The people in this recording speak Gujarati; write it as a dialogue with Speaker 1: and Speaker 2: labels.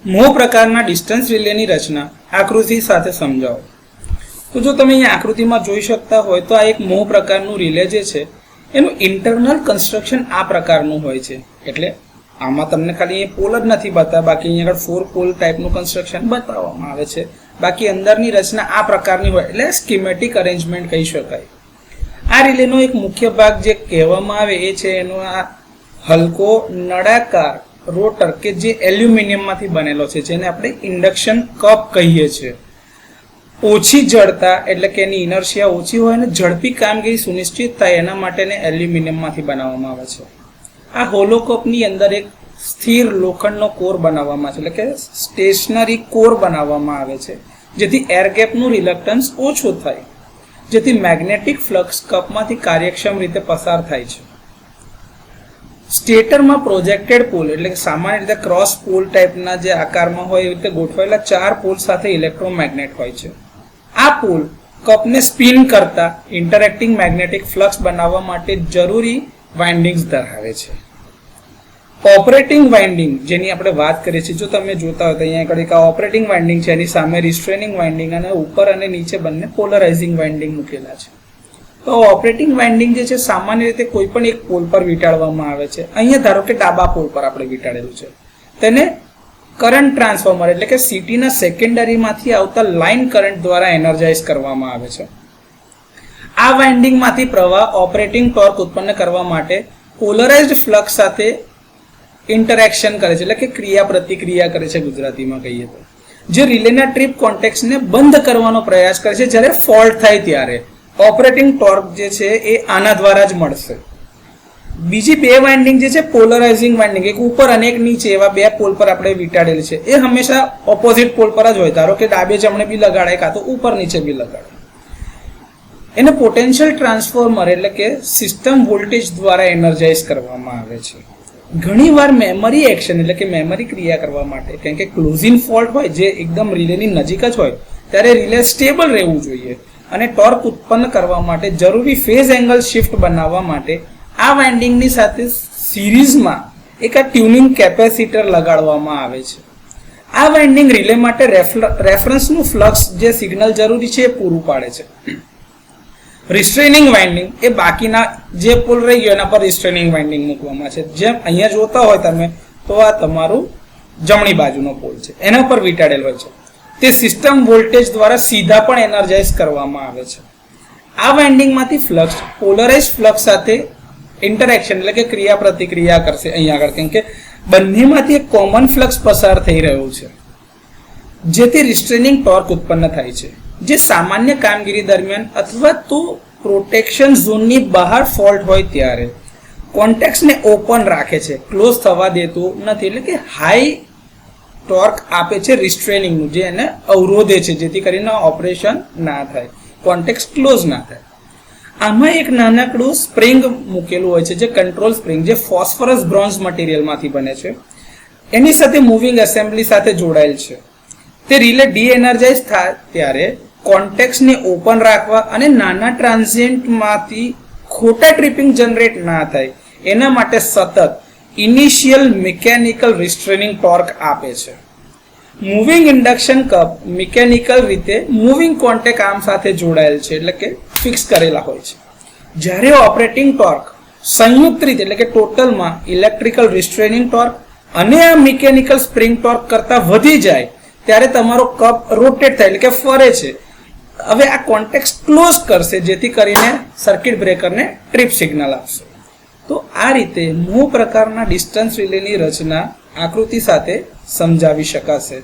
Speaker 1: મોહ પ્રકારના ડિસ્ટન્સ રિલેની રચના આકૃતિ સાથે સમજાવો। તો જો તમે અહીં આકૃતિમાં જોઈ શકતા હોય તો આ એક મોહ પ્રકારનું રિલે જે છે એનું ઇન્ટરનલ કન્સ્ટ્રક્શન આ પ્રકારનું હોય છે। એટલે આમાં તમને ખાલી એ પોલ જ નથી બતાવ્યા, બાકી અહીંયા આગળ 4 પોલ ટાઈપનું કન્સ્ટ્રક્શન બતાવવામાં આવે છે। બાકી અંદરની રચના આ પ્રકારની હોય એટલે સ્કીમેટિક અરેન્જમેન્ટ કહી શકાય। આ રિલેનો એક મુખ્ય ભાગ જે કહેવામાં આવે એ છે એનો આ હલકો નળાકાર રોટર કે જે એલ્યુમિનિયમમાંથી બનેલો છે, જેને આપણે ઇન્ડક્શન કપ કહીએ છીએ। ઓછી જડતા એટલે કે એની ઇનર્શિયા ઓછી હોય અને ઝડપી કામગીરી સુનિશ્ચિત થાય એના માટે એલ્યુમિનિયમમાંથી બનાવવામાં આવે છે। આ હોલો કપની અંદર એક સ્થિર લોખંડનો કોર બનાવવામાં છે, એટલે કે સ્ટેશનરી કોર બનાવવામાં આવે છે, જેથી એર ગેપનું રિલક્ટન્સ ઓછું થાય, જેથી મેગ્નેટિક ફ્લક્સ કપમાંથી કાર્યક્ષમ રીતે પસાર થાય છે। સ્ટેટરમાં પ્રોજેક્ટેડ પોલ એટલે કે સામાન્ય રીતે ક્રોસ પોલ ટાઈપના જે આકારમાં હોય એવી રીતે ગોઠવાયેલા 4 પોલ સાથે ઇલેક્ટ્રોમેગ્નેટ હોય છે। આ પોલ કપને સ્પિન કરતા ઇન્ટરેક્ટિંગ મેગ્નેટિક ફ્લક્સ બનાવવા માટે જરૂરી વાઇન્ડિંગ્સ ધરાવે છે। ઓપરેટિંગ વાઇન્ડિંગ જેની આપણે વાત કરીએ છીએ, જો તમે જોતા હોય તો અહીંયા આગળ એક ઓપરેટિંગ વાઇન્ડિંગ છે, એની સામે રિસ્ટ્રેનિંગ વાઇન્ડિંગ અને ઉપર અને નીચે બંને પોલરાઇઝિંગ વાઇન્ડિંગ મૂકેલા છે। તો ઓપરેટિંગ વાઇન્ડિંગ જે છે સામાન્ય રીતે કોઈ પણ એક પોલ પર વીંટાળવામાં આવે છે। અહીંયા ધારો કે ડાબા પોલ પર આપણે વીંટાળેલું છે, તેને કરંટ ટ્રાન્સફોર્મર એટલે કે સીટીના સેકન્ડરીમાંથી આવતા લાઇન કરંટ દ્વારા એનર્જાઇઝ કરવામાં આવે છે। આ વાઇન્ડિંગમાંથી પ્રવાહ ઓપરેટિંગ ટોર્ક ઉત્પન્ન કરવા માટે પોલરાઇઝ્ડ ફ્લક્સ સાથે ઇન્ટરેક્શન કરે છે, એટલે કે ક્રિયા પ્રતિક્રિયા કરે છે ગુજરાતીમાં કહીએ તો, જે રિલેના ટ્રીપ કોન્ટેક્ટ્સને બંધ કરવાનો પ્રયાસ કરે છે જ્યારે ફોલ્ટ થાય ત્યારે। ઓપરેટિંગ ટોર્ક જે છે એ આના દ્વારા જ મળશે। બીજી બે વાઇન્ડિંગ જે છે પોલરાઇઝિંગ વાઇન્ડિંગ, એક ઉપર અને એક નીચે એવા બે પોલ પર આપણે વીંટાળેલી છે, એ હંમેશા ઓપોઝિટ પોલ પર જ હોય। ધારો કે ડાબે જમણે બી લગાડાય કાં તો ઉપર નીચે બી લગાડાય। એને પોટેન્શિયલ ટ્રાન્સફોર્મર એટલે કે સિસ્ટમ વોલ્ટેજ દ્વારા એનર્જાઇઝ કરવામાં આવે છે। ઘણીવાર મેમરી એક્શન એટલે કે મેમરી ક્રિયા કરવા માટે, કારણ કે ક્લોઝિંગ ફોલ્ટ હોય જે એકદમ રિલેની નજીક જ હોય ત્યારે રિલે સ્ટેબલ રહેવું જોઈએ, અને ટોર્ક ઉત્પન્ન કરવા માટે જરૂરી ફેઝ એંગલ શિફ્ટ બનાવવા માટે આ વાઇન્ડિંગની સાથે સિરીઝમાં એક આ ટ્યુનિંગ કેપેસિટર લગાડવામાં આવે છે। આ વાઇન્ડિંગ રિલે માટે રેફરન્સનું ફ્લક્સ જે સિગ્નલ જરૂરી છે એ પૂરું પાડે છે। રિસ્ટ્રેનિંગ વાઇન્ડિંગ એ બાકીના જે પોલ રહી ગયો એના પર રિસ્ટ્રેનિંગ વાઇન્ડિંગ મૂકવામાં છે। જેમ અહીંયા જોતા હોય તમે તો આ તમારું જમણી બાજુનો પોલ છે, એના પર વીંટાળેલ હોય છે, તે સિસ્ટમ વોલ્ટેજ દ્વારા સીધા પણ એનર્જાઇઝ કરવામાં આવે છે। આ વાઇન્ડિંગમાંથી ફ્લક્સ પોલરાઇઝ્ડ ફ્લક્સ સાથે ઇન્ટરેક્શન એટલે કે ક્રિયા પ્રતિક્રિયા કરશે અહીંયા આગળ, કેમ કે બંનેમાંથી એક કોમન ફ્લક્સ પસાર થઈ રહ્યું છે, જેથી રિસ્ટ્રેનિંગ ટોર્ક ઉત્પન્ન થાય છે, જે સામાન્ય કામગીરી દરમિયાન અથવા તો પ્રોટેક્શન ઝોનની બહાર ફોલ્ટ હોય ત્યારે કોન્ટેક્ટ્સને ઓપન રાખે છે, ક્લોઝ થવા દેતું નથી, એટલે કે હાઈ ટોર્ક આપે છે રિસ્ટ્રેનિંગનું, જે એને અવરોધે છે, જેથી કરીને ઓપરેશન ના થાય, કોન્ટેક્ટ ક્લોઝ ના થાય। આમાં એક નાનકડું સ્પ્રિંગ મૂકેલું હોય છે, જે કંટ્રોલ સ્પ્રિંગ, જે ફોસ્ફરસ બ્રોન્ઝ મટીરિયલમાંથી બને છે, એની સાથે મૂવિંગ એસેમ્બલી સાથે જોડાયેલ છે। તે રિલે ડી એનર્જાઇઝ થાય ત્યારે કોન્ટેક્ટ્સને ઓપન રાખવા અને નાના ટ્રાન્ઝિયન્ટમાંથી ખોટા ટ્રિપિંગ જનરેટ ના થાય એના માટે સતત ઇનિશિયલ મિકેનિકલ રિસ્ટ્રેનિંગ ટોર્ક આપે છે। મૂવિંગ ઇન્ડક્શન કપ મિકેનિકલ રીતે મૂવિંગ કોન્ટેક્ટ આર્મ સાથે જોડાયેલ છે, એટલે કે ફિક્સ કરેલા હોય છે। જ્યારે ઓપરેટિંગ ટોર્ક સંયુક્ત રીતે એટલે કે ટોટલમાં ઇલેક્ટ્રિકલ રિસ્ટ્રેનિંગ ટોર્ક અને આ મિકેનિકલ સ્પ્રિંગ ટોર્ક કરતાં વધી જાય ત્યારે તમારો કપ રોટેટ થાય એટલે કે ફરે છે। હવે આ કોન્ટેક્ટ ક્લોઝ કરશે, જેથી કરીને સર્કિટ બ્રેકરને ટ્રીપ સિગ્નલ આપશે। તો આ રીતે મોહ પ્રકારના ડિસ્ટન્સ રિલેની રચના આકૃતિ સાથે સમજાવી શકાશે।